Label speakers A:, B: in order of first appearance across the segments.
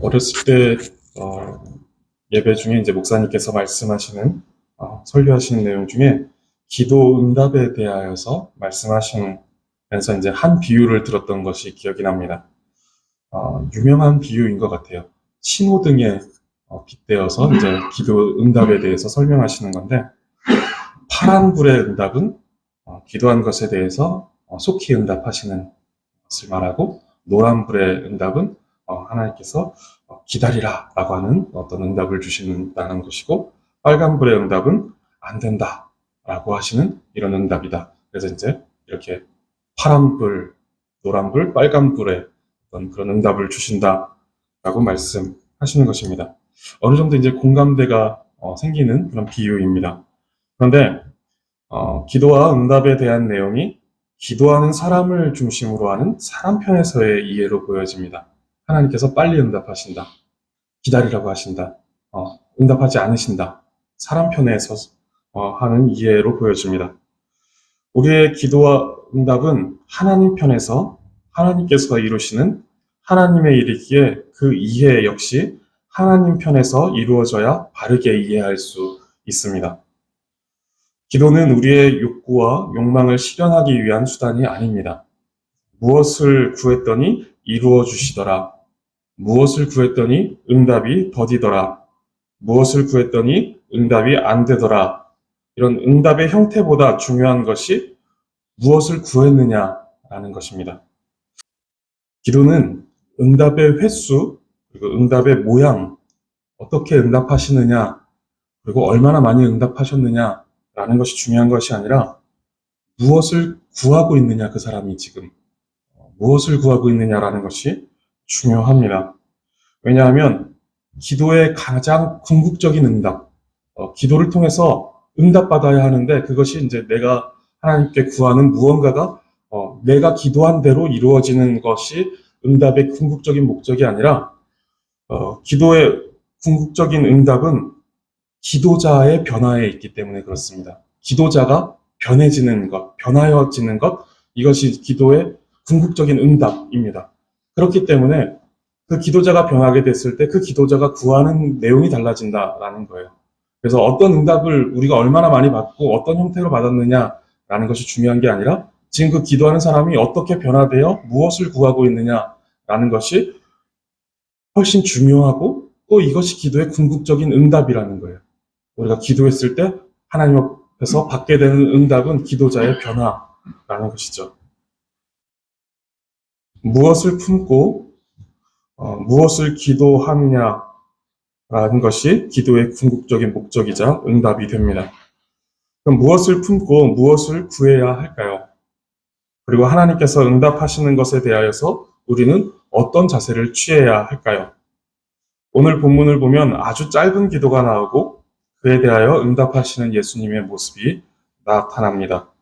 A: 어렸을 때 예배 중에 이제 목사님께서 말씀하시는 설교하시는 내용 중에 기도 응답에 대하여서 말씀하시면서 이제 한 비유를 들었던 것이 기억이 납니다. 유명한 비유인 것 같아요. 신호등에 빗대어서 이제 기도 응답에 대해서 설명하시는 건데, 파란 불의 응답은 기도한 것에 대해서 속히 응답하시는 것을 말하고, 노란 불의 응답은 하나님께서 기다리라 라고 하는 어떤 응답을 주신다는 것이고, 빨간 불의 응답은 안 된다 라고 하시는 이런 응답이다. 그래서 이제 이렇게 파란 불, 노란 불, 빨간 불의 어떤 그런 응답을 주신다 라고 말씀하시는 것입니다. 어느 정도 이제 공감대가 생기는 그런 비유입니다. 그런데 기도와 응답에 대한 내용이 기도하는 사람을 중심으로 하는 사람 편에서의 이해로 보여집니다. 하나님께서 빨리 응답하신다. 기다리라고 하신다. 응답하지 않으신다. 사람 편에서 하는 이해로 보여집니다. 우리의 기도와 응답은 하나님 편에서 하나님께서 이루시는 하나님의 일이기에 그 이해 역시 하나님 편에서 이루어져야 바르게 이해할 수 있습니다. 기도는 우리의 욕구와 욕망을 실현하기 위한 수단이 아닙니다. 무엇을 구했더니 이루어 주시더라. 무엇을 구했더니 응답이 더디더라. 무엇을 구했더니 응답이 안 되더라. 이런 응답의 형태보다 중요한 것이 무엇을 구했느냐라는 것입니다. 기도는 응답의 횟수, 그리고 응답의 모양, 어떻게 응답하시느냐, 그리고 얼마나 많이 응답하셨느냐라는 것이 중요한 것이 아니라 무엇을 구하고 있느냐, 그 사람이 지금 무엇을 구하고 있느냐라는 것이 중요합니다. 왜냐하면 기도의 가장 궁극적인 응답, 기도를 통해서 응답받아야 하는데, 그것이 이제 내가 하나님께 구하는 무언가가 내가 기도한 대로 이루어지는 것이 응답의 궁극적인 목적이 아니라, 기도의 궁극적인 응답은 기도자의 변화에 있기 때문에 그렇습니다. 기도자가 변해지는 것, 변화여지는 것, 이것이 기도의 궁극적인 응답입니다. 그렇기 때문에 그 기도자가 변하게 됐을 때 그 기도자가 구하는 내용이 달라진다라는 거예요. 그래서 어떤 응답을 우리가 얼마나 많이 받고 어떤 형태로 받았느냐라는 것이 중요한 게 아니라, 지금 그 기도하는 사람이 어떻게 변화되어 무엇을 구하고 있느냐라는 것이 훨씬 중요하고, 또 이것이 기도의 궁극적인 응답이라는 거예요. 우리가 기도했을 때 하나님 앞에서 받게 되는 응답은 기도자의 변화라는 것이죠. 무엇을 품고 무엇을 기도하느냐라는 것이 기도의 궁극적인 목적이자 응답이 됩니다. 그럼 무엇을 품고 무엇을 구해야 할까요? 그리고 하나님께서 응답하시는 것에 대하여서 우리는 어떤 자세를 취해야 할까요? 오늘 본문을 보면 아주 짧은 기도가 나오고 그에 대하여 응답하시는 예수님의 모습이 나타납니다.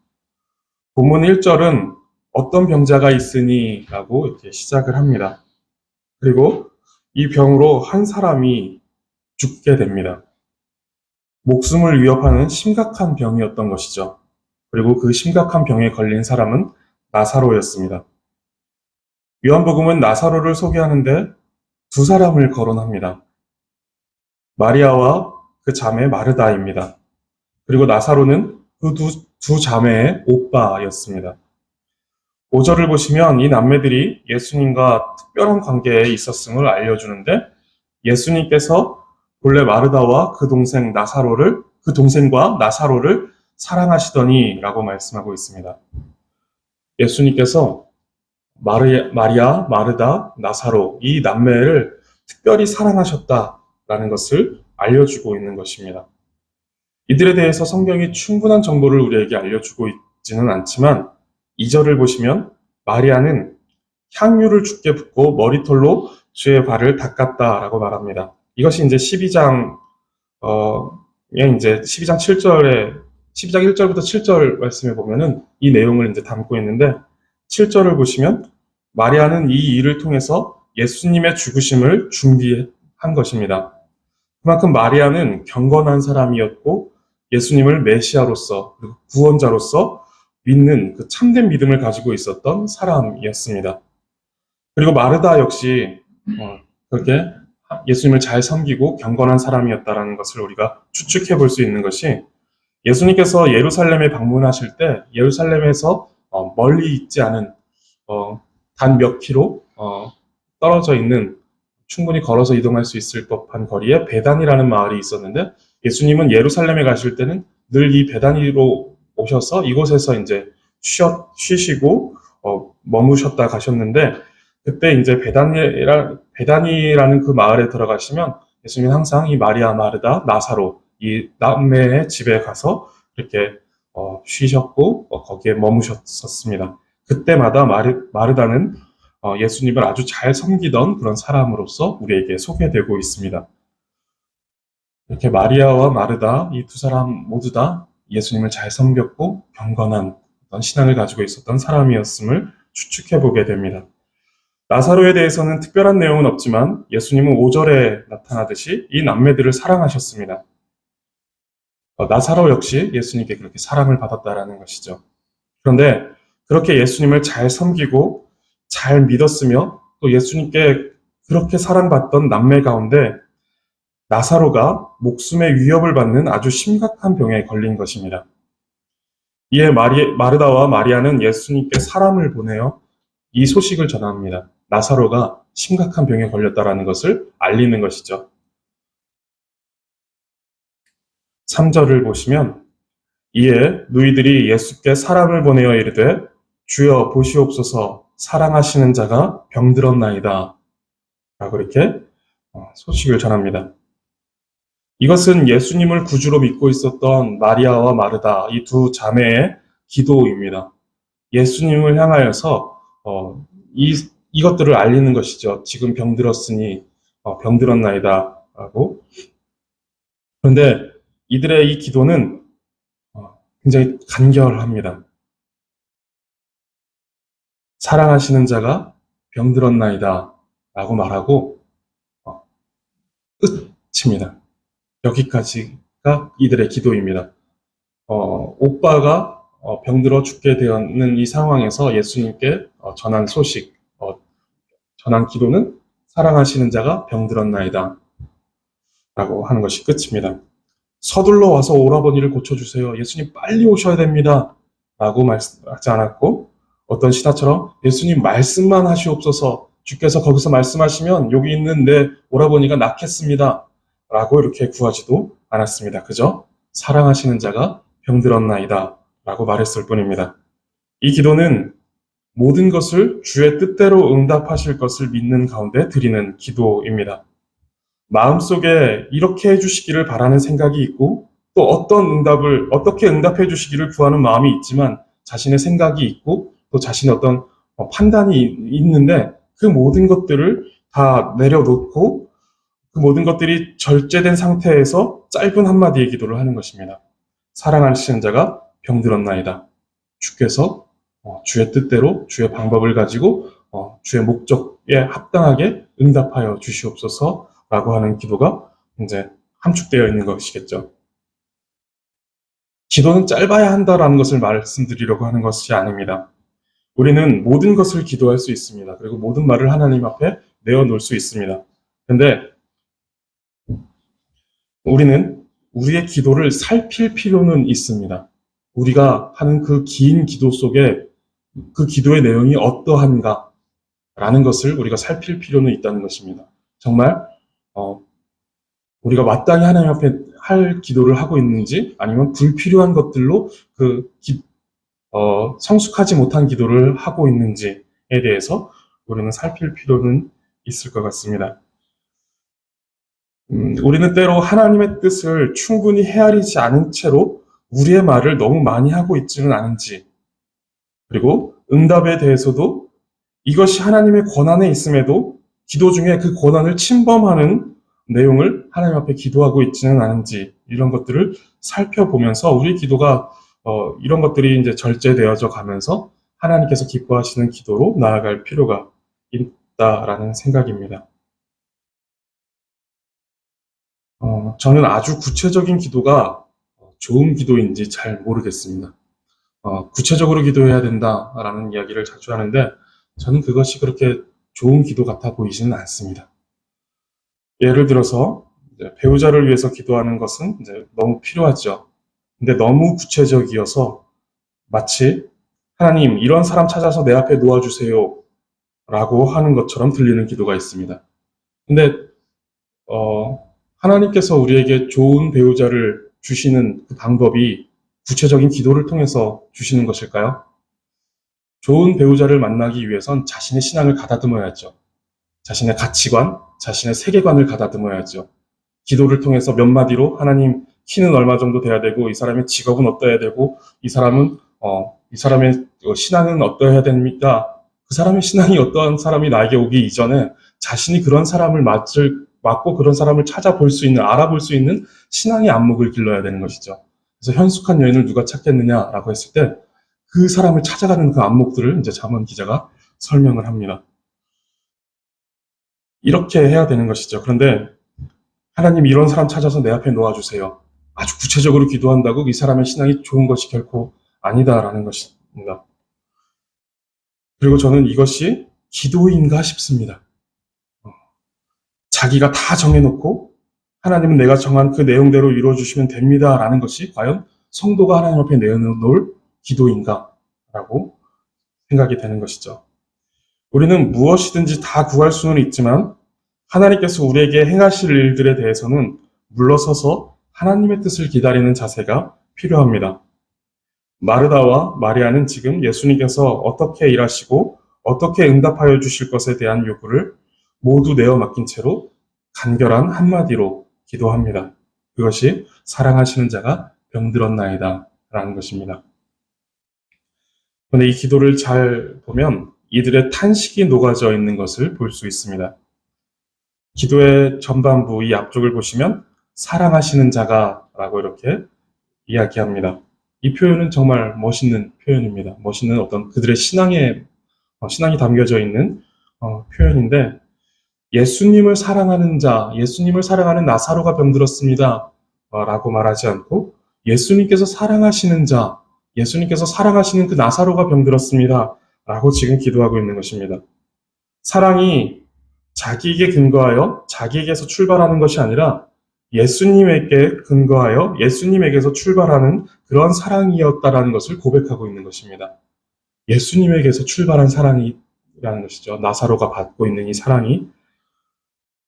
A: 본문 1절은 어떤 병자가 있으니 라고 이렇게 시작을 합니다. 그리고 이 병으로 한 사람이 죽게 됩니다. 목숨을 위협하는 심각한 병이었던 것이죠. 그리고 그 심각한 병에 걸린 사람은 나사로였습니다. 요한복음은 나사로를 소개하는데 두 사람을 거론합니다. 마리아와 그 자매 마르다입니다. 그리고 나사로는 그 두 자매의 오빠였습니다. 5절을 보시면 이 남매들이 예수님과 특별한 관계에 있었음을 알려주는데, 예수님께서 본래 마르다와 그 동생과 나사로를 사랑하시더니 라고 말씀하고 있습니다. 예수님께서 마리아, 마르다, 나사로 이 남매를 특별히 사랑하셨다라는 것을 알려주고 있는 것입니다. 이들에 대해서 성경이 충분한 정보를 우리에게 알려주고 있지는 않지만, 2절을 보시면 마리아는 향유를 주께 붓고 머리털로 주의 발을 닦았다라고 말합니다. 이것이 이제 12장 7절에 12장 1절부터 7절 말씀에 보면은 이 내용을 이제 담고 있는데, 7절을 보시면 마리아는 이 일을 통해서 예수님의 죽으심을 준비한 것입니다. 그만큼 마리아는 경건한 사람이었고 예수님을 메시아로서, 구원자로서 믿는 그 참된 믿음을 가지고 있었던 사람이었습니다. 그리고 마르다 역시 그렇게 예수님을 잘 섬기고 경건한 사람이었다라는 것을 우리가 추측해 볼 수 있는 것이 예수님께서 예루살렘에 방문하실 때 예루살렘에서 멀리 있지 않은 단 몇 킬로 떨어져 있는 충분히 걸어서 이동할 수 있을 법한 거리에 베단이라는 마을이 있었는데 예수님은 예루살렘에 가실 때는 늘 이 베단이로 오셔서 이곳에서 이제 쉬시고 머무셨다 가셨는데 그때 이제 베다니라는 그 마을에 들어가시면 예수님은 항상 이 마리아, 마르다, 나사로 이 남매의 집에 가서 이렇게 쉬셨고 거기에 머무셨었습니다. 그때마다 마르다는 예수님을 아주 잘 섬기던 그런 사람으로서 우리에게 소개되고 있습니다. 이렇게 마리아와 마르다 이 두 사람 모두 다 예수님을 잘 섬겼고 경건한 어떤 신앙을 가지고 있었던 사람이었음을 추측해 보게 됩니다. 나사로에 대해서는 특별한 내용은 없지만 예수님은 5절에 나타나듯이 이 남매들을 사랑하셨습니다. 나사로 역시 예수님께 그렇게 사랑을 받았다라는 것이죠. 그런데 그렇게 예수님을 잘 섬기고 잘 믿었으며 또 예수님께 그렇게 사랑받던 남매 가운데 나사로가 목숨의 위협을 받는 아주 심각한 병에 걸린 것입니다. 이에 마르다와 마리아는 예수님께 사람을 보내어 이 소식을 전합니다. 나사로가 심각한 병에 걸렸다라는 것을 알리는 것이죠. 3절을 보시면 이에 누이들이 예수께 사람을 보내어 이르되 주여 보시옵소서 사랑하시는 자가 병들었나이다 라고 이렇게 소식을 전합니다. 이것은 예수님을 구주로 믿고 있었던 마리아와 마르다 이 두 자매의 기도입니다. 예수님을 향하여서 이것들을 알리는 것이죠. 지금 병들었으니 병들었나이다 라고. 그런데 이들의 이 기도는 굉장히 간결합니다. 사랑하시는 자가 병들었나이다 라고 말하고 끝입니다. 여기까지가 이들의 기도입니다. 오빠가 병들어 죽게 되었는 이 상황에서 예수님께 전한 소식, 전한 기도는 사랑하시는 자가 병들었나이다 라고 하는 것이 끝입니다. 서둘러 와서 오라버니를 고쳐주세요. 예수님 빨리 오셔야 됩니다. 라고 말씀하지 않았고 어떤 신하처럼 예수님 말씀만 하시옵소서 주께서 거기서 말씀하시면 여기 있는 내 오라버니가 낫겠습니다. 라고 이렇게 구하지도 않았습니다. 그저 사랑하시는 자가 병들었나이다 라고 말했을 뿐입니다. 이 기도는 모든 것을 주의 뜻대로 응답하실 것을 믿는 가운데 드리는 기도입니다. 마음속에 이렇게 해주시기를 바라는 생각이 있고 또 어떻게 응답해 주시기를 구하는 마음이 있지만 자신의 생각이 있고 또 자신의 어떤 판단이 있는데 그 모든 것들을 다 내려놓고 그 모든 것들이 절제된 상태에서 짧은 한마디의 기도를 하는 것입니다. 사랑하시는 자가 병들었나이다. 주께서 주의 뜻대로 주의 방법을 가지고 주의 목적에 합당하게 응답하여 주시옵소서라고 하는 기도가 이제 함축되어 있는 것이겠죠. 기도는 짧아야 한다라는 것을 말씀드리려고 하는 것이 아닙니다. 우리는 모든 것을 기도할 수 있습니다. 그리고 모든 말을 하나님 앞에 내어놓을 수 있습니다. 근데 우리는 우리의 기도를 살필 필요는 있습니다. 우리가 하는 그 긴 기도 속에 그 기도의 내용이 어떠한가 라는 것을 우리가 살필 필요는 있다는 것입니다. 정말 우리가 마땅히 하나님 앞에 할 기도를 하고 있는지 아니면 불필요한 것들로 성숙하지 못한 기도를 하고 있는지에 대해서 우리는 살필 필요는 있을 것 같습니다. 우리는 때로 하나님의 뜻을 충분히 헤아리지 않은 채로 우리의 말을 너무 많이 하고 있지는 않은지, 그리고 응답에 대해서도 이것이 하나님의 권한에 있음에도 기도 중에 그 권한을 침범하는 내용을 하나님 앞에 기도하고 있지는 않은지, 이런 것들을 살펴보면서 우리 기도가 이런 것들이 이제 절제되어져 가면서 하나님께서 기뻐하시는 기도로 나아갈 필요가 있다라는 생각입니다. 저는 아주 구체적인 기도가 좋은 기도인지 잘 모르겠습니다. 구체적으로 기도해야 된다라는 이야기를 자주 하는데 저는 그것이 그렇게 좋은 기도 같아 보이지는 않습니다. 예를 들어서 이제 배우자를 위해서 기도하는 것은 이제 너무 필요하죠. 근데 너무 구체적이어서 마치 하나님 이런 사람 찾아서 내 앞에 놓아주세요 라고 하는 것처럼 들리는 기도가 있습니다. 근데 하나님께서 우리에게 좋은 배우자를 주시는 그 방법이 구체적인 기도를 통해서 주시는 것일까요? 좋은 배우자를 만나기 위해선 자신의 신앙을 가다듬어야죠. 자신의 가치관, 자신의 세계관을 가다듬어야죠. 기도를 통해서 몇 마디로 하나님 키는 얼마 정도 돼야 되고 이 사람의 직업은 어떠해야 되고 이 사람의 신앙은 어떠해야 됩니까? 그 사람의 신앙이 어떠한 사람이 나에게 오기 이전에 자신이 그런 사람을 맞고 그런 사람을 찾아볼 수 있는, 알아볼 수 있는 신앙의 안목을 길러야 되는 것이죠. 그래서 현숙한 여인을 누가 찾겠느냐라고 했을 때 그 사람을 찾아가는 그 안목들을 이제 잠언 기자가 설명을 합니다. 이렇게 해야 되는 것이죠. 그런데 하나님 이런 사람 찾아서 내 앞에 놓아주세요. 아주 구체적으로 기도한다고 이 사람의 신앙이 좋은 것이 결코 아니다라는 것입니다. 그리고 저는 이것이 기도인가 싶습니다. 자기가 다 정해놓고 하나님은 내가 정한 그 내용대로 이루어주시면 됩니다라는 것이 과연 성도가 하나님 앞에 내어놓을 기도인가라고 생각이 되는 것이죠. 우리는 무엇이든지 다 구할 수는 있지만 하나님께서 우리에게 행하실 일들에 대해서는 물러서서 하나님의 뜻을 기다리는 자세가 필요합니다. 마르다와 마리아는 지금 예수님께서 어떻게 일하시고 어떻게 응답하여 주실 것에 대한 요구를 모두 내어 맡긴 채로 간결한 한마디로 기도합니다. 그것이 사랑하시는 자가 병들었나이다 라는 것입니다. 그런데 이 기도를 잘 보면 이들의 탄식이 녹아져 있는 것을 볼 수 있습니다. 기도의 전반부 이 앞쪽을 보시면 사랑하시는 자가 라고 이렇게 이야기합니다. 이 표현은 정말 멋있는 표현입니다. 멋있는 어떤 그들의 신앙이 담겨져 있는 표현인데 예수님을 사랑하는 자, 예수님을 사랑하는 나사로가 병들었습니다. 라고 말하지 않고 예수님께서 사랑하시는 자, 예수님께서 사랑하시는 그 나사로가 병들었습니다. 라고 지금 기도하고 있는 것입니다. 사랑이 자기에게 근거하여 자기에게서 출발하는 것이 아니라 예수님에게 근거하여 예수님에게서 출발하는 그런 사랑이었다라는 것을 고백하고 있는 것입니다. 예수님에게서 출발한 사랑이라는 것이죠. 나사로가 받고 있는 이 사랑이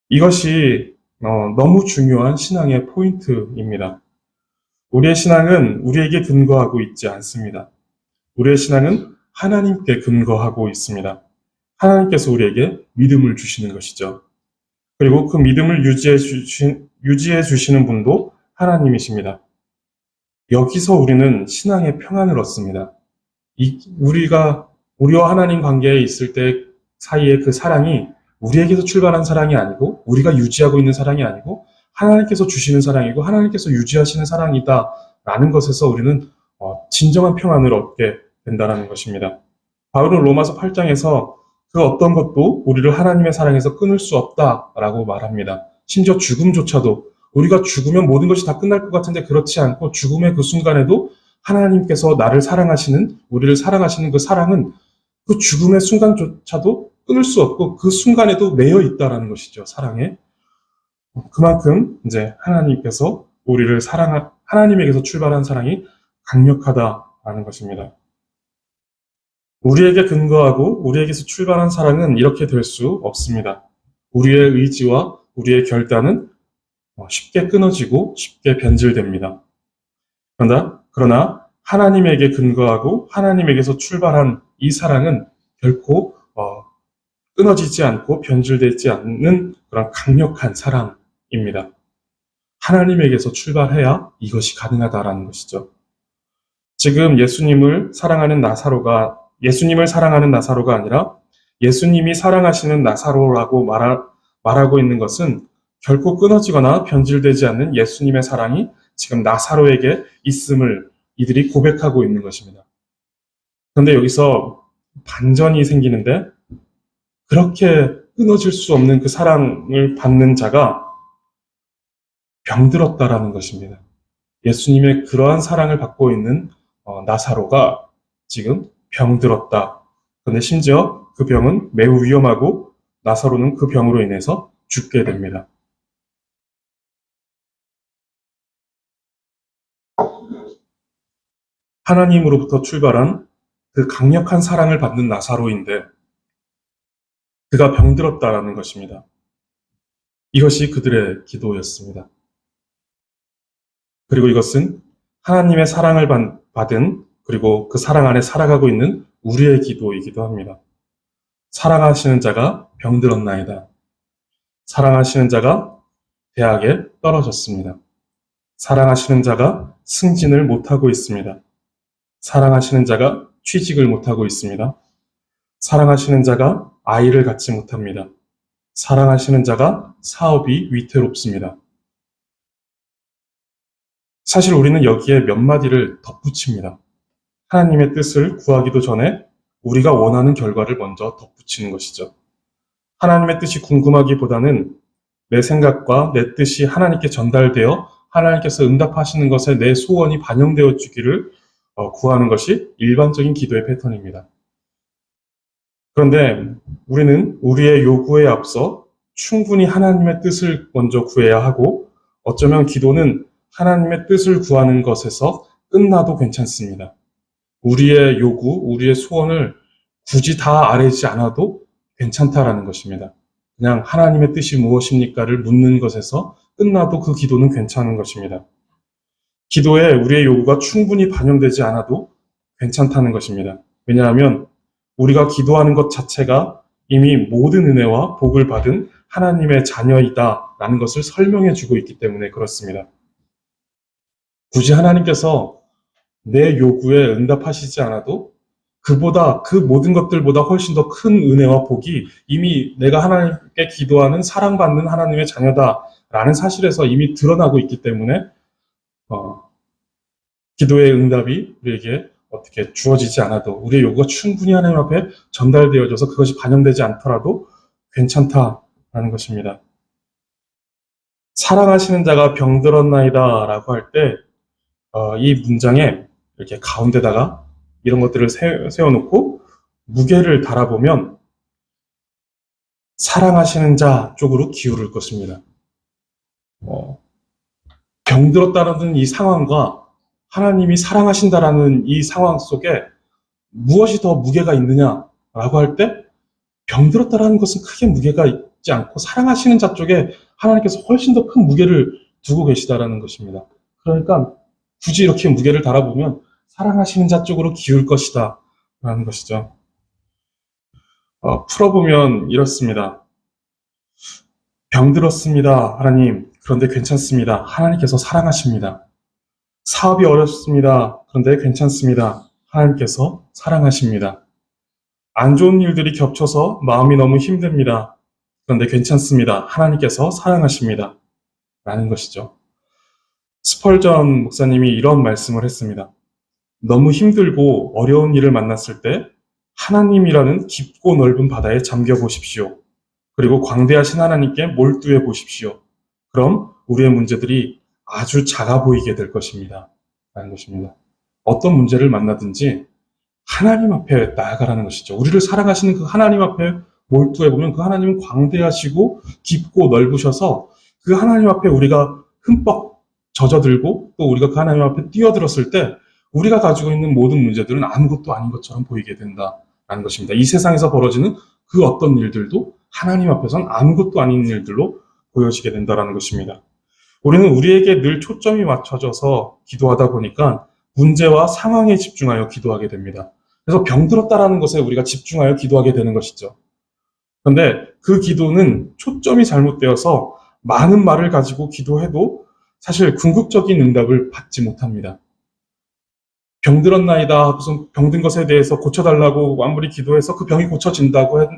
A: 이것이 너무 중요한 신앙의 포인트입니다. 우리의 신앙은 우리에게 근거하고 있지 않습니다. 우리의 신앙은 하나님께 근거하고 있습니다. 하나님께서 우리에게 믿음을 주시는 것이죠. 그리고 그 믿음을 유지해 주시는 분도 하나님이십니다. 여기서 우리는 신앙의 평안을 얻습니다. 우리와 하나님 관계에 있을 때 사이의 그 사랑이 우리에게서 출발한 사랑이 아니고 우리가 유지하고 있는 사랑이 아니고 하나님께서 주시는 사랑이고 하나님께서 유지하시는 사랑이다라는 것에서 우리는 진정한 평안을 얻게 된다는 것입니다. 바울은 로마서 8장에서 그 어떤 것도 우리를 하나님의 사랑에서 끊을 수 없다라고 말합니다. 심지어 죽음조차도 우리가 죽으면 모든 것이 다 끝날 것 같은데 그렇지 않고 죽음의 그 순간에도 하나님께서 우리를 사랑하시는 그 사랑은 그 죽음의 순간조차도 끊을 수 없고 그 순간에도 매여 있다라는 것이죠. 사랑에. 그만큼 이제 하나님께서 하나님에게서 출발한 사랑이 강력하다라는 것입니다. 우리에게 근거하고 우리에게서 출발한 사랑은 이렇게 될 수 없습니다. 우리의 의지와 우리의 결단은 쉽게 끊어지고 쉽게 변질됩니다. 그러나 하나님에게 근거하고 하나님에게서 출발한 이 사랑은 결코 끊어지지 않고 변질되지 않는 그런 강력한 사랑입니다. 하나님에게서 출발해야 이것이 가능하다라는 것이죠. 지금 예수님을 사랑하는 나사로가 아니라 예수님이 사랑하시는 나사로라고 말하고 있는 것은 결코 끊어지거나 변질되지 않는 예수님의 사랑이 지금 나사로에게 있음을 이들이 고백하고 있는 것입니다. 그런데 여기서 반전이 생기는데 그렇게 끊어질 수 없는 그 사랑을 받는 자가 병들었다라는 것입니다. 예수님의 그러한 사랑을 받고 있는 나사로가 지금 병들었다. 그런데 심지어 그 병은 매우 위험하고 나사로는 그 병으로 인해서 죽게 됩니다. 하나님으로부터 출발한 그 강력한 사랑을 받는 나사로인데 그가 병들었다라는 것입니다. 이것이 그들의 기도였습니다. 그리고 이것은 하나님의 사랑을 받은 그리고 그 사랑 안에 살아가고 있는 우리의 기도이기도 합니다. 사랑하시는 자가 병들었나이다. 사랑하시는 자가 대학에 떨어졌습니다. 사랑하시는 자가 승진을 못하고 있습니다. 사랑하시는 자가 취직을 못하고 있습니다. 사랑하시는 자가 아이를 갖지 못합니다. 사랑하시는 자가 사업이 위태롭습니다. 사실 우리는 여기에 몇 마디를 덧붙입니다. 하나님의 뜻을 구하기도 전에 우리가 원하는 결과를 먼저 덧붙이는 것이죠. 하나님의 뜻이 궁금하기보다는 내 생각과 내 뜻이 하나님께 전달되어 하나님께서 응답하시는 것에 내 소원이 반영되어 주기를 구하는 것이 일반적인 기도의 패턴입니다. 그런데 우리는 우리의 요구에 앞서 충분히 하나님의 뜻을 먼저 구해야 하고 어쩌면 기도는 하나님의 뜻을 구하는 것에서 끝나도 괜찮습니다. 우리의 요구, 우리의 소원을 굳이 다 아뢰지 않아도 괜찮다라는 것입니다. 그냥 하나님의 뜻이 무엇입니까를 묻는 것에서 끝나도 그 기도는 괜찮은 것입니다. 기도에 우리의 요구가 충분히 반영되지 않아도 괜찮다는 것입니다. 왜냐하면 우리가 기도하는 것 자체가 이미 모든 은혜와 복을 받은 하나님의 자녀이다라는 것을 설명해 주고 있기 때문에 그렇습니다. 굳이 하나님께서 내 요구에 응답하시지 않아도 그 모든 것들보다 훨씬 더 큰 은혜와 복이 이미 내가 하나님께 기도하는 사랑받는 하나님의 자녀다라는 사실에서 이미 드러나고 있기 때문에 기도의 응답이 우리에게 어떻게 주어지지 않아도 우리의 요구가 충분히 하나님 앞에 전달되어져서 그것이 반영되지 않더라도 괜찮다라는 것입니다. 사랑하시는 자가 병들었나이다 라고 할 때 이 문장에 이렇게 가운데다가 이런 것들을 세워놓고 무게를 달아보면 사랑하시는 자 쪽으로 기울을 것입니다. 병들었다는 이 상황과 하나님이 사랑하신다라는 이 상황 속에 무엇이 더 무게가 있느냐라고 할 때 병들었다라는 것은 크게 무게가 있지 않고 사랑하시는 자 쪽에 하나님께서 훨씬 더 큰 무게를 두고 계시다라는 것입니다. 그러니까 굳이 이렇게 무게를 달아보면 사랑하시는 자 쪽으로 기울 것이다 라는 것이죠. 풀어보면 이렇습니다. 병들었습니다 하나님. 그런데 괜찮습니다. 하나님께서 사랑하십니다. 사업이 어렵습니다. 그런데 괜찮습니다. 하나님께서 사랑하십니다. 안 좋은 일들이 겹쳐서 마음이 너무 힘듭니다. 그런데 괜찮습니다. 하나님께서 사랑하십니다. 라는 것이죠. 스펄전 목사님이 이런 말씀을 했습니다. 너무 힘들고 어려운 일을 만났을 때 하나님이라는 깊고 넓은 바다에 잠겨 보십시오. 그리고 광대하신 하나님께 몰두해 보십시오. 그럼 우리의 문제들이 아주 작아 보이게 될 것입니다. 라는 것입니다. 어떤 문제를 만나든지 하나님 앞에 나아가라는 것이죠. 우리를 사랑하시는 그 하나님 앞에 몰두해 보면 그 하나님은 광대하시고 깊고 넓으셔서 그 하나님 앞에 우리가 흠뻑 젖어들고 또 우리가 그 하나님 앞에 뛰어들었을 때 우리가 가지고 있는 모든 문제들은 아무것도 아닌 것처럼 보이게 된다라는 것입니다. 이 세상에서 벌어지는 그 어떤 일들도 하나님 앞에서는 아무것도 아닌 일들로 보여지게 된다라는 것입니다. 우리는 우리에게 늘 초점이 맞춰져서 기도하다 보니까 문제와 상황에 집중하여 기도하게 됩니다. 그래서 병들었다라는 것에 우리가 집중하여 기도하게 되는 것이죠. 그런데 그 기도는 초점이 잘못되어서 많은 말을 가지고 기도해도 사실 궁극적인 응답을 받지 못합니다. 병들었나이다 무슨 병든 것에 대해서 고쳐달라고 아무리 기도해서 그 병이 고쳐진다고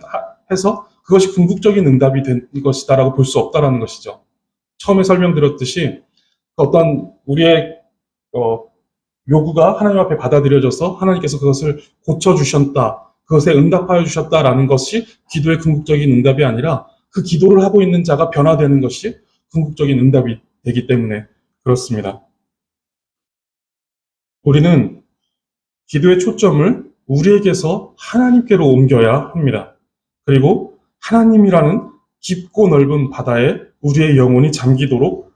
A: 해서 그것이 궁극적인 응답이 된 것이다라고 볼 수 없다라는 것이죠. 처음에 설명드렸듯이 어떤 우리의 요구가 하나님 앞에 받아들여져서 하나님께서 그것을 고쳐주셨다, 그것에 응답하여 주셨다라는 것이 기도의 궁극적인 응답이 아니라 그 기도를 하고 있는 자가 변화되는 것이 궁극적인 응답이 되기 때문에 그렇습니다. 우리는 기도의 초점을 우리에게서 하나님께로 옮겨야 합니다. 그리고 하나님이라는 깊고 넓은 바다에 우리의 영혼이 잠기도록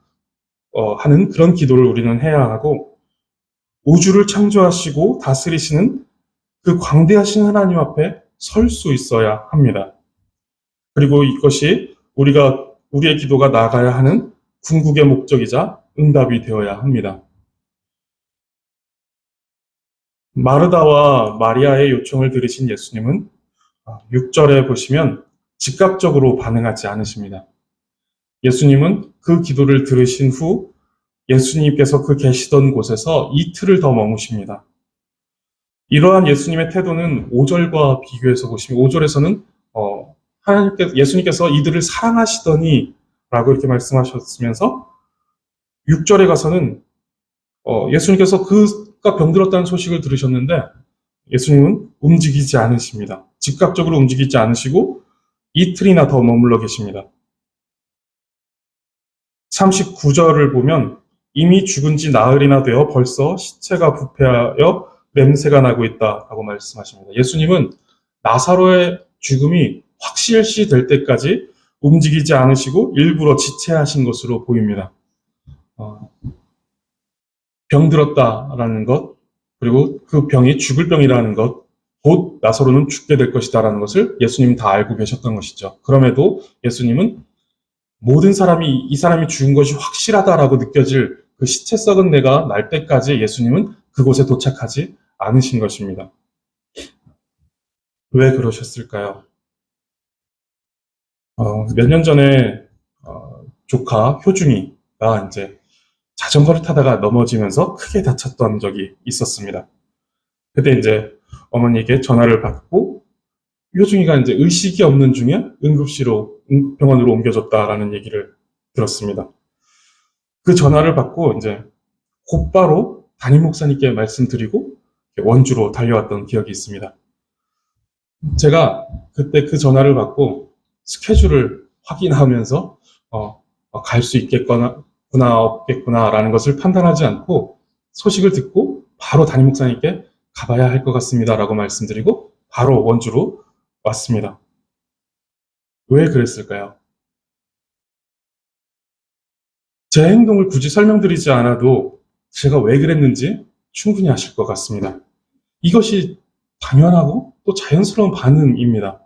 A: 하는 그런 기도를 우리는 해야 하고 우주를 창조하시고 다스리시는 그 광대하신 하나님 앞에 설 수 있어야 합니다. 그리고 이것이 우리의 기도가 나아가야 하는 궁극의 목적이자 응답이 되어야 합니다. 마르다와 마리아의 요청을 들으신 예수님은 6절에 보시면 즉각적으로 반응하지 않으십니다. 예수님은 그 기도를 들으신 후 예수님께서 그 계시던 곳에서 이틀을 더 머무십니다. 이러한 예수님의 태도는 5절과 비교해서 보시면 5절에서는 예수님께서 이들을 사랑하시더니 라고 이렇게 말씀하셨으면서 6절에 가서는 예수님께서 그가 병들었다는 소식을 들으셨는데 예수님은 움직이지 않으십니다. 즉각적으로 움직이지 않으시고 이틀이나 더 머물러 계십니다. 39절을 보면 이미 죽은 지 나흘이나 되어 벌써 시체가 부패하여 냄새가 나고 있다라고 말씀하십니다. 예수님은 나사로의 죽음이 확실시 될 때까지 움직이지 않으시고 일부러 지체하신 것으로 보입니다. 병들었다라는 것, 그리고 그 병이 죽을 병이라는 것, 곧 나사로는 죽게 될 것이다라는 것을 예수님은 다 알고 계셨던 것이죠. 그럼에도 예수님은 모든 사람이 이 사람이 죽은 것이 확실하다라고 느껴질 그 시체 썩은 내가 날 때까지 예수님은 그곳에 도착하지 않으신 것입니다. 왜 그러셨을까요? 몇 년 전에 조카 효중이가 이제 자전거를 타다가 넘어지면서 크게 다쳤던 적이 있었습니다. 그때 이제 어머니에게 전화를 받고 효중이가 이제 의식이 없는 중에 응급실로 병원으로 옮겨졌다라는 얘기를 들었습니다. 그 전화를 받고 이제 곧바로 담임 목사님께 말씀드리고 원주로 달려왔던 기억이 있습니다. 제가 그때 그 전화를 받고 스케줄을 확인하면서 갈 수 있겠구나 없겠구나라는 것을 판단하지 않고 소식을 듣고 바로 담임 목사님께 가봐야 할 것 같습니다라고 말씀드리고 바로 원주로 왔습니다. 왜 그랬을까요? 제 행동을 굳이 설명드리지 않아도 제가 왜 그랬는지 충분히 아실 것 같습니다. 이것이 당연하고 또 자연스러운 반응입니다.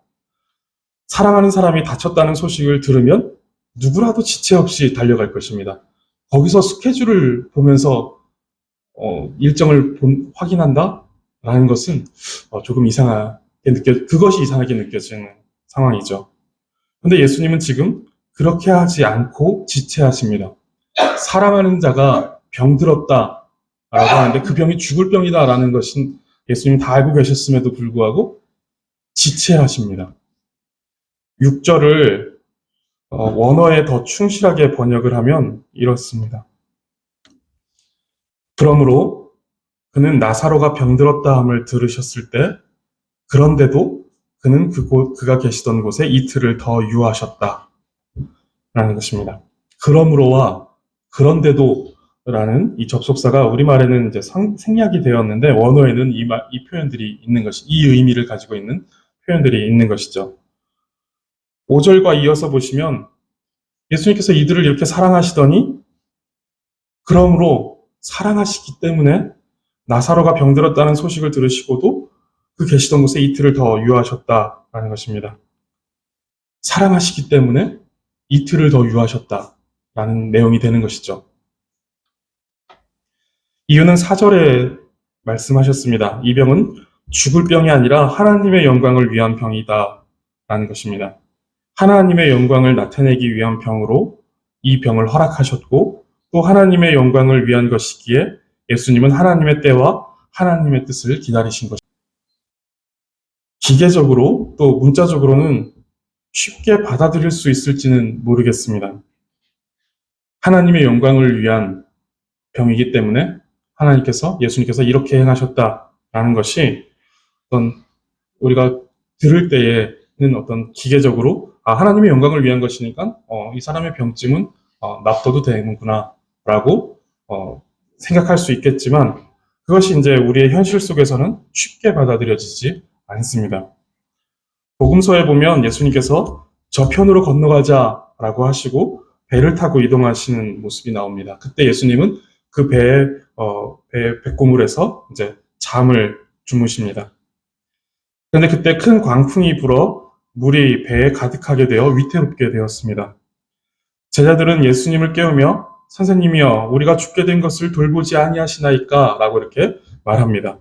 A: 사랑하는 사람이 다쳤다는 소식을 들으면 누구라도 지체 없이 달려갈 것입니다. 거기서 스케줄을 보면서 일정을 확인한다라는 것은 조금 그것이 이상하게 느껴지는 상황이죠. 근데 예수님은 지금 그렇게 하지 않고 지체하십니다. 사랑하는 자가 병들었다라고 하는데 그 병이 죽을 병이다라는 것은 예수님이 다 알고 계셨음에도 불구하고 지체하십니다. 6절을 원어에 더 충실하게 번역을 하면 이렇습니다. 그러므로 그는 나사로가 병들었다함을 들으셨을 때 그런데도 그는 그가 계시던 곳에 이틀을 더 유하셨다 라는 것입니다. 그러므로와 그런데도 라는 이 접속사가 우리말에는 이제 생략이 되었는데 원어에는 이 표현들이 있는 이 의미를 가지고 있는 표현들이 있는 것이죠. 5절과 이어서 보시면 예수님께서 이들을 이렇게 사랑하시더니 그러므로 사랑하시기 때문에 나사로가 병들었다는 소식을 들으시고도 그 계시던 곳에 이틀을 더 유하셨다라는 것입니다. 사랑하시기 때문에 이틀을 더 유하셨다라는 내용이 되는 것이죠. 이유는 4절에 말씀하셨습니다. 이 병은 죽을 병이 아니라 하나님의 영광을 위한 병이다 라는 것입니다. 하나님의 영광을 나타내기 위한 병으로 이 병을 허락하셨고 또 하나님의 영광을 위한 것이기에 예수님은 하나님의 때와 하나님의 뜻을 기다리신 것입니다. 기계적으로 또 문자적으로는 쉽게 받아들일 수 있을지는 모르겠습니다. 하나님의 영광을 위한 병이기 때문에 예수님께서 이렇게 행하셨다라는 것이 우리가 들을 때에는 기계적으로 하나님의 영광을 위한 것이니까 이 사람의 병증은 납둬도 되는구나 라고 생각할 수 있겠지만 그것이 이제 우리의 현실 속에서는 쉽게 받아들여지지 않습니다. 복음서에 보면 예수님께서 저편으로 건너가자라고 하시고 배를 타고 이동하시는 모습이 나옵니다. 그때 예수님은 그 배의 백고물에서 이제 잠을 주무십니다. 그런데 그때 큰 광풍이 불어 물이 배에 가득하게 되어 위태롭게 되었습니다. 제자들은 예수님을 깨우며 선생님이여 우리가 죽게 된 것을 돌보지 아니하시나이까 라고 이렇게 말합니다.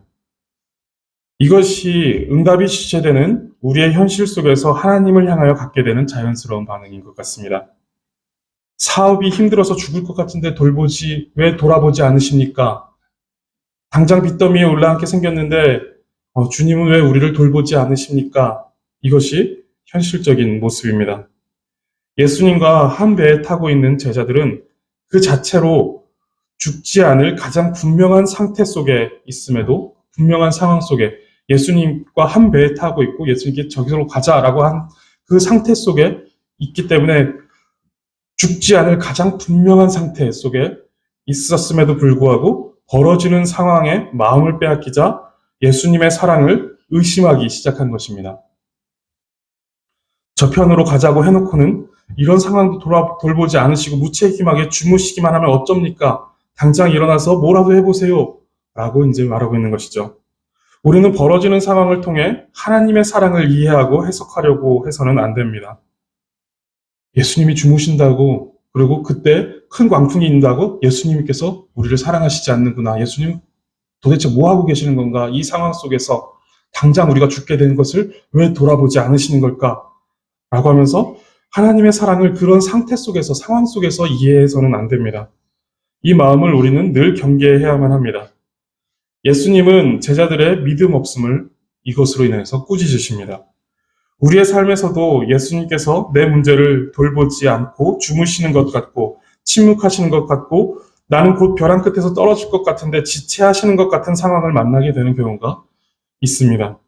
A: 이것이 응답이 지체되는 우리의 현실 속에서 하나님을 향하여 갖게 되는 자연스러운 반응인 것 같습니다. 사업이 힘들어서 죽을 것 같은데 왜 돌아보지 않으십니까? 당장 빚더미에 올라앉게 생겼는데 주님은 왜 우리를 돌보지 않으십니까? 이것이 현실적인 모습입니다. 예수님과 한 배에 타고 있는 제자들은 그 자체로 죽지 않을 가장 분명한 상태 속에 있음에도 분명한 상황 속에 예수님과 한 배에 타고 있고 예수님께 저기로 가자라고 한 그 상태 속에 있기 때문에 죽지 않을 가장 분명한 상태 속에 있었음에도 불구하고 벌어지는 상황에 마음을 빼앗기자 예수님의 사랑을 의심하기 시작한 것입니다. 저편으로 가자고 해놓고는 이런 상황도 돌보지 않으시고 무책임하게 주무시기만 하면 어쩝니까? 당장 일어나서 뭐라도 해보세요. 라고 이제 말하고 있는 것이죠. 우리는 벌어지는 상황을 통해 하나님의 사랑을 이해하고 해석하려고 해서는 안 됩니다. 예수님이 주무신다고 그리고 그때 큰 광풍이 인다고 예수님께서 우리를 사랑하시지 않는구나. 예수님 도대체 뭐 하고 계시는 건가? 이 상황 속에서 당장 우리가 죽게 된 것을 왜 돌아보지 않으시는 걸까? 라고 하면서 하나님의 사랑을 그런 상태 속에서 상황 속에서 이해해서는 안 됩니다. 이 마음을 우리는 늘 경계해야만 합니다. 예수님은 제자들의 믿음 없음을 이것으로 인해서 꾸짖으십니다. 우리의 삶에서도 예수님께서 내 문제를 돌보지 않고 주무시는 것 같고 침묵하시는 것 같고 나는 곧 벼랑 끝에서 떨어질 것 같은데 지체하시는 것 같은 상황을 만나게 되는 경우가 있습니다.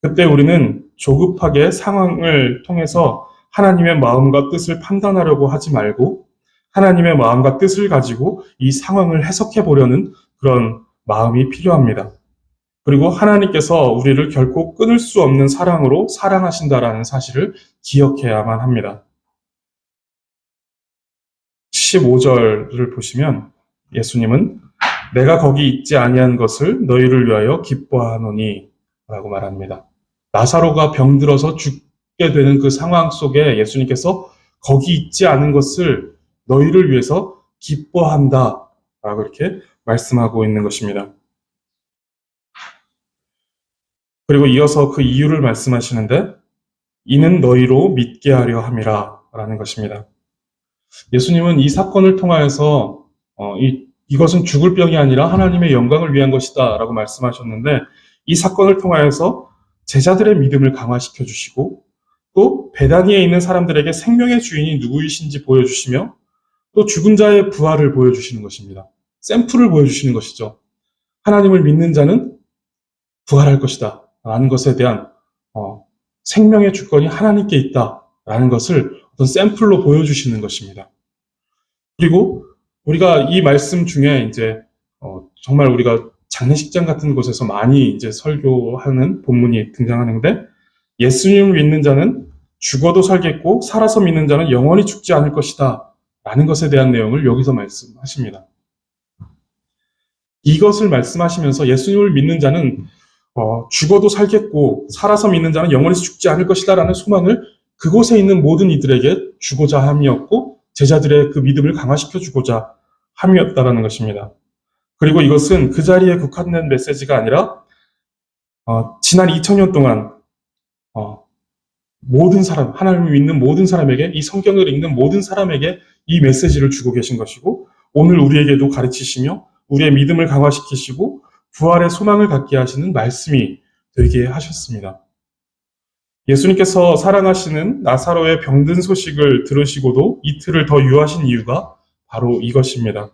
A: 그때 우리는 조급하게 상황을 통해서 하나님의 마음과 뜻을 판단하려고 하지 말고 하나님의 마음과 뜻을 가지고 이 상황을 해석해 보려는 그런 마음이 필요합니다. 그리고 하나님께서 우리를 결코 끊을 수 없는 사랑으로 사랑하신다라는 사실을 기억해야만 합니다. 15절을 보시면 예수님은 내가 거기 있지 아니한 것을 너희를 위하여 기뻐하노니 라고 말합니다. 나사로가 병들어서 죽게 되는 그 상황 속에 예수님께서 거기 있지 않은 것을 너희를 위해서 기뻐한다 라고 이렇게 말씀하고 있는 것입니다. 그리고 이어서 그 이유를 말씀하시는데 이는 너희로 믿게 하려 함이라 라는 것입니다. 예수님은 이 사건을 통하여서 이것은 죽을 병이 아니라 하나님의 영광을 위한 것이다 라고 말씀하셨는데 이 사건을 통하여서 제자들의 믿음을 강화시켜 주시고 또 베다니에 있는 사람들에게 생명의 주인이 누구이신지 보여주시며 또 죽은 자의 부활을 보여주시는 것입니다. 샘플을 보여주시는 것이죠. 하나님을 믿는 자는 부활할 것이다 라는 것에 대한 생명의 주권이 하나님께 있다 라는 것을 어떤 샘플로 보여주시는 것입니다. 그리고 우리가 이 말씀 중에 이제 정말 우리가 장례식장 같은 곳에서 많이 이제 설교하는 본문이 등장하는데 예수님을 믿는 자는 죽어도 살겠고 살아서 믿는 자는 영원히 죽지 않을 것이다 라는 것에 대한 내용을 여기서 말씀하십니다. 이것을 말씀하시면서 예수님을 믿는 자는 죽어도 살겠고 살아서 믿는 자는 영원히 죽지 않을 것이다 라는 소망을 그곳에 있는 모든 이들에게 주고자 함이었고 제자들의 그 믿음을 강화시켜 주고자 함이었다라는 것입니다. 그리고 이것은 그 자리에 국한된 메시지가 아니라 지난 2000년 동안 모든 사람, 하나님을 믿는 모든 사람에게 이 성경을 읽는 모든 사람에게 이 메시지를 주고 계신 것이고 오늘 우리에게도 가르치시며 우리의 믿음을 강화시키시고 부활의 소망을 갖게 하시는 말씀이 되게 하셨습니다. 예수님께서 사랑하시는 나사로의 병든 소식을 들으시고도 이틀을 더 유하신 이유가 바로 이것입니다.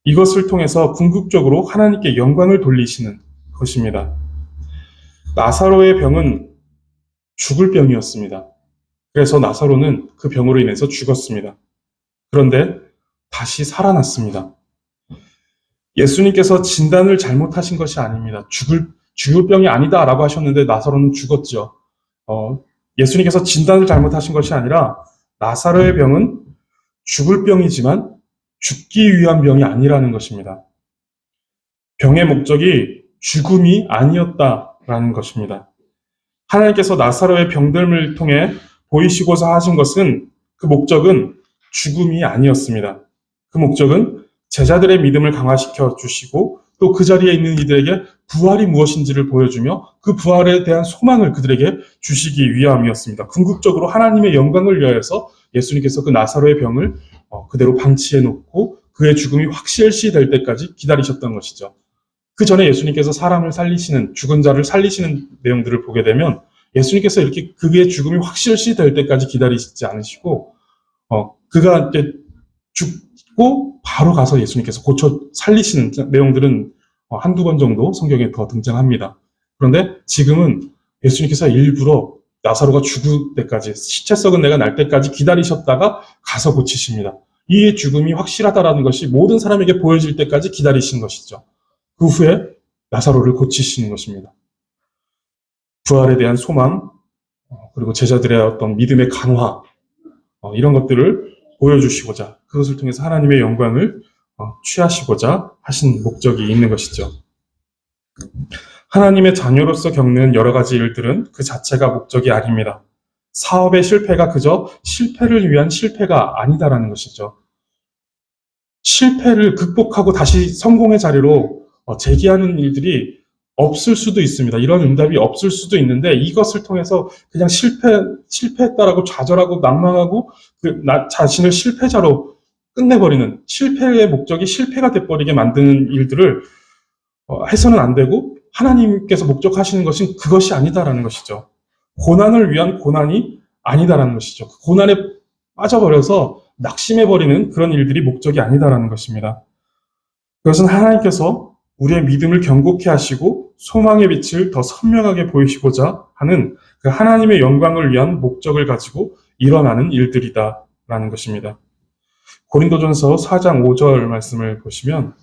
A: 이것을 통해서 궁극적으로 하나님께 영광을 돌리시는 것입니다. 나사로의 병은 죽을 병이었습니다. 그래서 나사로는 그 병으로 인해서 죽었습니다. 그런데 다시 살아났습니다. 예수님께서 진단을 잘못하신 것이 아닙니다. 죽을 병이 아니다라고 하셨는데 나사로는 죽었죠. 예수님께서 진단을 잘못하신 것이 아니라 나사로의 병은 죽을 병이지만 죽기 위한 병이 아니라는 것입니다. 병의 목적이 죽음이 아니었다라는 것입니다. 하나님께서 나사로의 병듦을 통해 보이시고자 하신 것은 그 목적은 죽음이 아니었습니다. 그 목적은 제자들의 믿음을 강화시켜 주시고 또 그 자리에 있는 이들에게 부활이 무엇인지를 보여주며 그 부활에 대한 소망을 그들에게 주시기 위함이었습니다. 궁극적으로 하나님의 영광을 위하여서 예수님께서 그 나사로의 병을 그대로 방치해 놓고 그의 죽음이 확실시될 때까지 기다리셨던 것이죠. 그 전에 예수님께서 사람을 살리시는, 죽은 자를 살리시는 내용들을 보게 되면 예수님께서 이렇게 그의 죽음이 확실시될 때까지 기다리시지 않으시고 그가 이제 죽고 바로 가서 예수님께서 고쳐 살리시는 내용들은 한두 번 정도 성경에 더 등장합니다. 그런데 지금은 예수님께서 일부러 나사로가 죽을 때까지, 시체 썩은 내가 날 때까지 기다리셨다가 가서 고치십니다. 이의 죽음이 확실하다라는 것이 모든 사람에게 보여질 때까지 기다리신 것이죠. 그 후에 나사로를 고치시는 것입니다. 부활에 대한 소망, 그리고 제자들의 어떤 믿음의 강화, 이런 것들을 보여주시고자, 그것을 통해서 하나님의 영광을 취하시고자 하신 목적이 있는 것이죠. 하나님의 자녀로서 겪는 여러 가지 일들은 그 자체가 목적이 아닙니다. 사업의 실패가 그저 실패를 위한 실패가 아니다라는 것이죠. 실패를 극복하고 다시 성공의 자리로 재기하는 일들이 없을 수도 있습니다. 이런 응답이 없을 수도 있는데 이것을 통해서 그냥 실패했다라고 좌절하고 낭망하고 나 자신을 실패자로 끝내버리는, 실패의 목적이 실패가 돼버리게 만드는 일들을 해서는 안 되고 하나님께서 목적하시는 것은 그것이 아니다라는 것이죠. 고난을 위한 고난이 아니다라는 것이죠. 그 고난에 빠져버려서 낙심해버리는 그런 일들이 목적이 아니다라는 것입니다. 그것은 하나님께서 우리의 믿음을 견고케 하시고 소망의 빛을 더 선명하게 보이시고자 하는 그 하나님의 영광을 위한 목적을 가지고 일어나는 일들이다라는 것입니다. 고린도전서 4장 5절 말씀을 보시면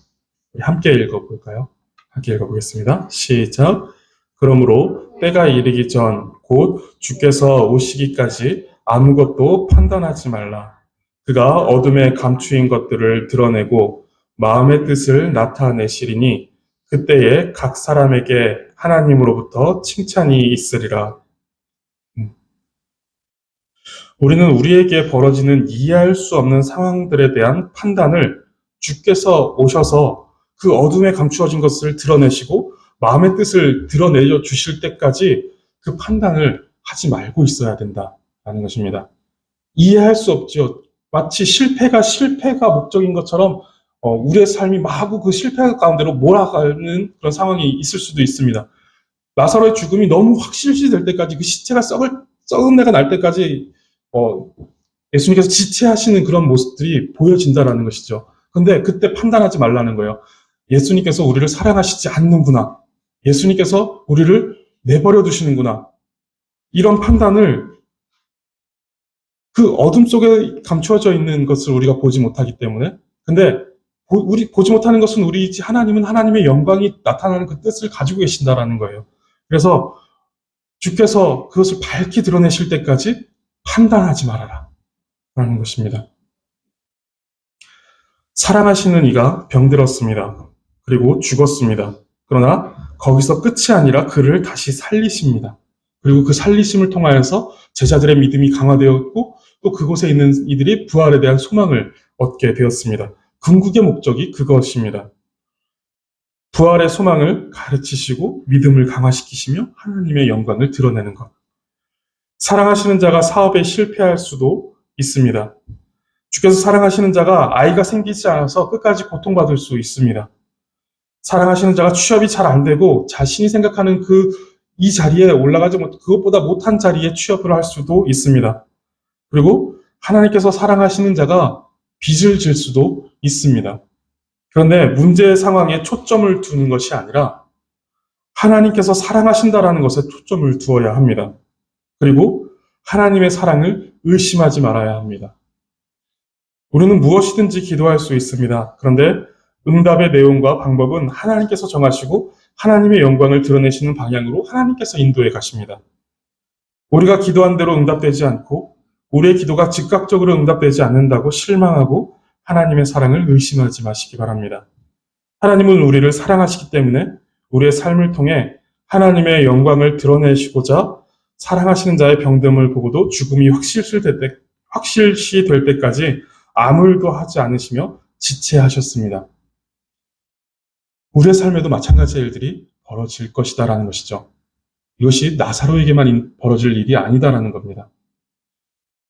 A: 우리 함께 읽어볼까요? 함께 읽어보겠습니다. 시작. 그러므로 때가 이르기 전 곧 주께서 오시기까지 아무것도 판단하지 말라. 그가 어둠에 감추인 것들을 드러내고 마음의 뜻을 나타내시리니 그때에 각 사람에게 하나님으로부터 칭찬이 있으리라. 우리는 우리에게 벌어지는 이해할 수 없는 상황들에 대한 판단을 주께서 오셔서 그 어둠에 감추어진 것을 드러내시고 마음의 뜻을 드러내려 주실 때까지 그 판단을 하지 말고 있어야 된다라는 것입니다. 이해할 수 없죠. 마치 실패가 목적인 것처럼 우리의 삶이 마구 그 실패 가운데로 몰아가는 그런 상황이 있을 수도 있습니다. 나사로의 죽음이 너무 확실시 될 때까지 그 시체가 썩은 내가 날 때까지 예수님께서 지체하시는 그런 모습들이 보여진다라는 것이죠. 근데 그때 판단하지 말라는 거예요. 예수님께서 우리를 사랑하시지 않는구나. 예수님께서 우리를 내버려 두시는구나. 이런 판단을 그 어둠 속에 감추어져 있는 것을 우리가 보지 못하기 때문에, 근데 우리 보지 못하는 것은 우리이지 하나님은 하나님의 영광이 나타나는 그 뜻을 가지고 계신다라는 거예요. 그래서 주께서 그것을 밝히 드러내실 때까지 판단하지 말아라 라는 것입니다. 사랑하시는 이가 병들었습니다. 그리고 죽었습니다. 그러나 거기서 끝이 아니라 그를 다시 살리십니다. 그리고 그 살리심을 통하여서 제자들의 믿음이 강화되었고 또 그곳에 있는 이들이 부활에 대한 소망을 얻게 되었습니다. 궁극의 목적이 그것입니다. 부활의 소망을 가르치시고 믿음을 강화시키시며 하나님의 영광을 드러내는 것. 사랑하시는 자가 사업에 실패할 수도 있습니다. 주께서 사랑하시는 자가 아이가 생기지 않아서 끝까지 고통받을 수 있습니다. 사랑하시는 자가 취업이 잘 안 되고 자신이 생각하는 이 자리에 올라가지 못, 그것보다 못한 자리에 취업을 할 수도 있습니다. 그리고 하나님께서 사랑하시는 자가 빚을 질 수도 있습니다. 그런데 문제의 상황에 초점을 두는 것이 아니라 하나님께서 사랑하신다라는 것에 초점을 두어야 합니다. 그리고 하나님의 사랑을 의심하지 말아야 합니다. 우리는 무엇이든지 기도할 수 있습니다. 그런데 응답의 내용과 방법은 하나님께서 정하시고 하나님의 영광을 드러내시는 방향으로 하나님께서 인도해 가십니다. 우리가 기도한 대로 응답되지 않고 우리의 기도가 즉각적으로 응답되지 않는다고 실망하고 하나님의 사랑을 의심하지 마시기 바랍니다. 하나님은 우리를 사랑하시기 때문에 우리의 삶을 통해 하나님의 영광을 드러내시고자 사랑하시는 자의 병듦을 보고도 죽음이 확실시 될 때까지 아무 일도 하지 않으시며 지체하셨습니다. 우리의 삶에도 마찬가지의 일들이 벌어질 것이다라는 것이죠. 이것이 나사로에게만 벌어질 일이 아니다라는 겁니다.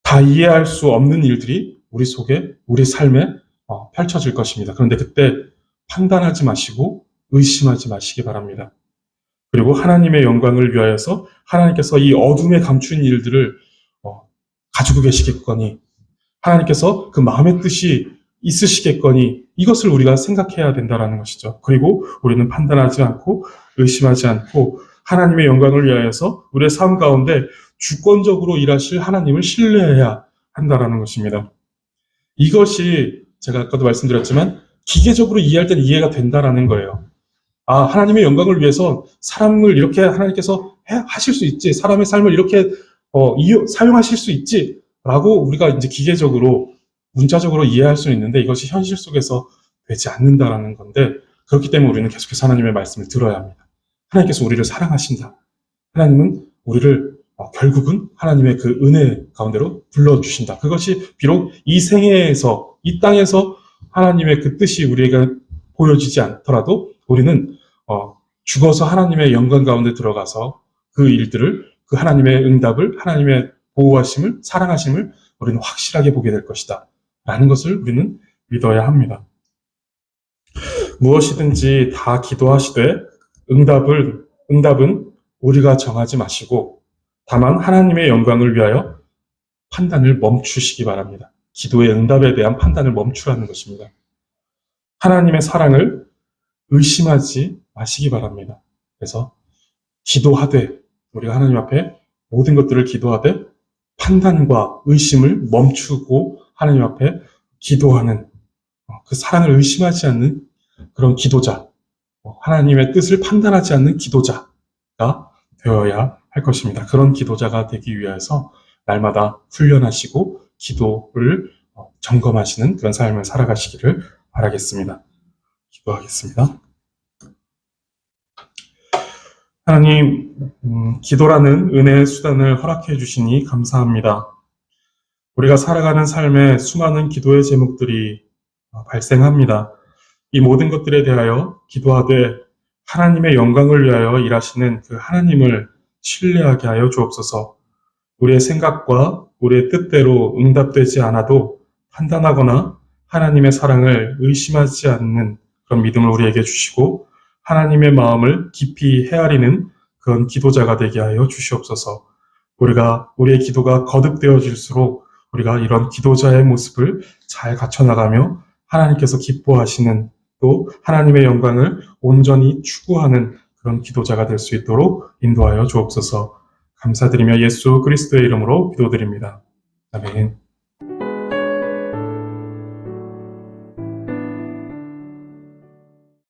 A: 다 이해할 수 없는 일들이 우리 속에, 우리 삶에 펼쳐질 것입니다. 그런데 그때 판단하지 마시고 의심하지 마시기 바랍니다. 그리고 하나님의 영광을 위하여서 하나님께서 이 어둠에 감춘 일들을 가지고 계시겠거니, 하나님께서 그 마음의 뜻이 있으시겠거니, 이것을 우리가 생각해야 된다는 것이죠. 그리고 우리는 판단하지 않고 의심하지 않고 하나님의 영광을 위하여서 우리의 삶 가운데 주권적으로 일하실 하나님을 신뢰해야 한다는 것입니다. 이것이 제가 아까도 말씀드렸지만 기계적으로 이해할 때는 이해가 된다라는 거예요. 하나님의 영광을 위해서 사람을 이렇게 하나님께서 하실 수 있지, 사람의 삶을 이렇게 사용하실 수 있지 라고 우리가 이제 기계적으로 문자적으로 이해할 수는 있는데 이것이 현실 속에서 되지 않는다라는 건데, 그렇기 때문에 우리는 계속해서 하나님의 말씀을 들어야 합니다. 하나님께서 우리를 사랑하신다. 하나님은 우리를 결국은 하나님의 그 은혜 가운데로 불러주신다. 그것이 비록 이 생애에서, 이 땅에서 하나님의 그 뜻이 우리에게 보여지지 않더라도 우리는 죽어서 하나님의 영광 가운데 들어가서 그 일들을, 그 하나님의 응답을, 하나님의 보호하심을, 사랑하심을 우리는 확실하게 보게 될 것이다 라는 것을 우리는 믿어야 합니다. 무엇이든지 다 기도하시되 응답은 우리가 정하지 마시고 다만 하나님의 영광을 위하여 판단을 멈추시기 바랍니다. 기도의 응답에 대한 판단을 멈추라는 것입니다. 하나님의 사랑을 의심하지 마시기 바랍니다. 그래서 기도하되, 우리가 하나님 앞에 모든 것들을 기도하되 판단과 의심을 멈추고 하나님 앞에 기도하는, 그 사랑을 의심하지 않는 그런 기도자, 하나님의 뜻을 판단하지 않는 기도자가 되어야 할 것입니다. 그런 기도자가 되기 위해서 날마다 훈련하시고 기도를 점검하시는 그런 삶을 살아가시기를 바라겠습니다. 기도하겠습니다. 하나님, 기도라는 은혜의 수단을 허락해 주시니 감사합니다. 우리가 살아가는 삶에 수많은 기도의 제목들이 발생합니다. 이 모든 것들에 대하여 기도하되 하나님의 영광을 위하여 일하시는 그 하나님을 신뢰하게 하여 주옵소서. 우리의 생각과 우리의 뜻대로 응답되지 않아도 판단하거나 하나님의 사랑을 의심하지 않는 그런 믿음을 우리에게 주시고 하나님의 마음을 깊이 헤아리는 그런 기도자가 되게 하여 주시옵소서. 우리의 기도가 거듭되어질수록 우리가 이런 기도자의 모습을 잘 갖춰나가며 하나님께서 기뻐하시는, 또 하나님의 영광을 온전히 추구하는 그런 기도자가 될 수 있도록 인도하여 주옵소서. 감사드리며 예수 그리스도의 이름으로 기도드립니다. 아멘.